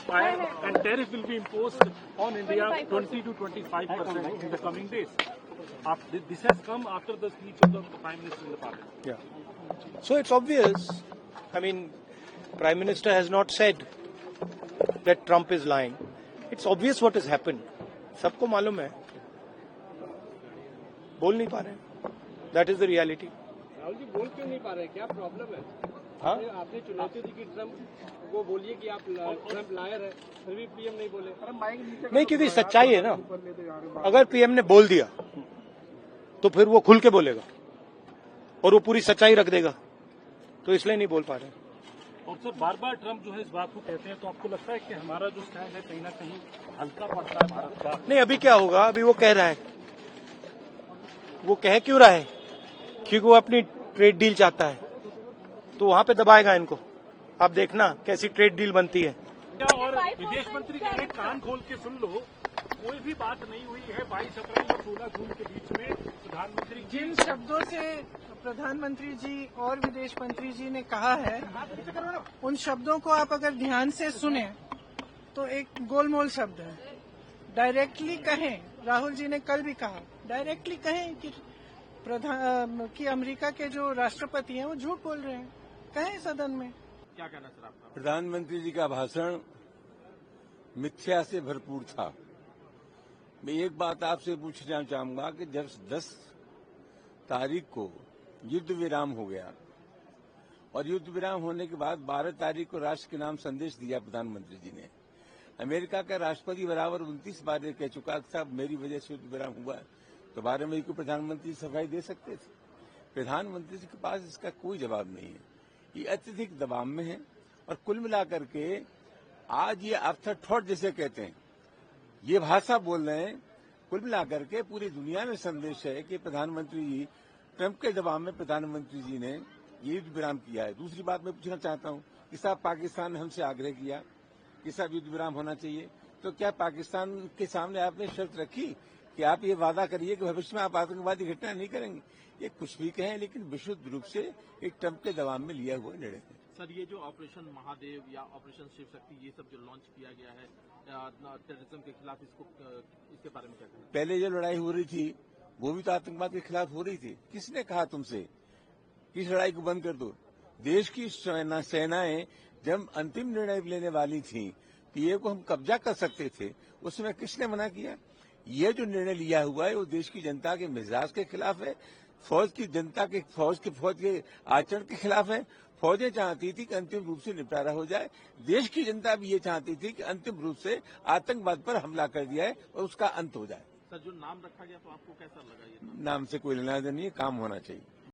expire and tariff will be imposed on India 20 to 25% in the coming days. This has come after the speech of the Prime Minister in the Parliament. Yeah. So it's obvious. I mean, Prime Minister has not said that Trump is lying. It's obvious what has happened. सबको मालूम है. बोल नहीं पा रहे. That is the reality. Rahul ji बोल क्यों नहीं पा रहे? क्या प्रॉब्लम है? हाँ? आपने चुनौती दी कि ट्रम्प को बोलिए कि आप ट्रम्प लायर है, फिर भी पीएम नहीं बोले. नहीं, क्योंकि सच्चाई है ना. अगर पीएम ने बोल दिया तो फिर वो खुल के बोलेगा और वो पूरी सच्चाई रख देगा, तो इसलिए नहीं बोल पा रहे. और सर बार बार ट्रम्प जो है इस बात को कहते हैं, तो आपको लगता है कि हमारा जो स्टैंड है कहीं ना कहीं हल्का पड़ता है भारत का? नहीं, अभी क्या होगा, अभी वो कह रहा है. वो कह क्यों रहा है? क्योंकि वो अपनी ट्रेड डील चाहता है, तो वहां पे दबाएगा इनको. आप देखना कैसी ट्रेड डील बनती है. और विदेश मंत्री कह रहे कान खोल के सुन लो, कोई भी बात नहीं हुई है 22 अप्रैल और 16 जून के बीच में. प्रधानमंत्री जिन शब्दों से प्रधानमंत्री जी और विदेश मंत्री जी ने कहा है, उन शब्दों को आप अगर ध्यान से सुने तो एक गोलमोल शब्द है. डायरेक्टली कहें, राहुल जी ने कल भी कहा, डायरेक्टली कहें कि अमेरिका के जो राष्ट्रपति हैं वो झूठ बोल रहे हैं. कहें सदन में. क्या कहना सर आपका? प्रधानमंत्री जी का भाषण मिथ्या से भरपूर था. मैं एक बात आपसे पूछना चाहूंगा कि जब 10 तारीख को युद्ध विराम हो गया और युद्ध विराम होने के बाद 12 तारीख को राष्ट्र के नाम संदेश दिया प्रधानमंत्री जी ने. अमेरिका का राष्ट्रपति बराबर 29 बार कह चुका कि साहब मेरी वजह से युद्ध विराम हुआ है, तो 12 मई को प्रधानमंत्री सफाई दे सकते थे. प्रधानमंत्री जी के पास इसका कोई जवाब नहीं है. ये अत्यधिक दबाव में है और कुल मिलाकर के आज ये आफ्टर थॉट जिसे कहते हैं, ये भाषा बोल रहे हैं. कुल मिलाकर के पूरी दुनिया में संदेश है कि प्रधानमंत्री जी ट्रंप के दबाव में प्रधानमंत्री जी ने ये युद्ध विराम किया है. दूसरी बात मैं पूछना चाहता हूं कि साहब पाकिस्तान ने हमसे आग्रह किया कि साहब युद्ध विराम होना चाहिए, तो क्या पाकिस्तान के सामने आपने शर्त रखी कि आप ये वादा करिए कि भविष्य में आप आतंकवादी घटना नहीं करेंगे? ये कुछ भी कहें, लेकिन विशुद्ध रूप से एक ट्रंप के दबाव में लिया हुआ निर्णय है. सर, ये जो ऑपरेशन महादेव या ऑपरेशन शिव शक्ति ये सब जो लॉन्च किया गया है टेररिज्म के खिलाफ, इसके बारे में क्या कहना? पहले जो लड़ाई हो रही थी वो भी तो आतंकवाद के खिलाफ हो रही थी. किसने कहा तुमसे कि इस लड़ाई को बंद कर दो? देश की सेनाएं जब अंतिम निर्णय लेने वाली थी कि ये को हम कब्जा कर सकते थे, उस समय किसने मना किया? ये जो निर्णय लिया हुआ है वो देश की जनता के मिजाज के खिलाफ है, फौज की जनता के फौज के आचरण के खिलाफ है. फौजें चाहती थी कि अंतिम रूप से निपटारा हो जाए. देश की जनता भी ये चाहती थी कि अंतिम रूप से आतंकवाद पर हमला कर दिया है और उसका अंत हो जाए. सर, जो नाम रखा गया तो आपको कैसा लगा? ये नाम से कोई लेना देना नहीं है, काम होना चाहिए.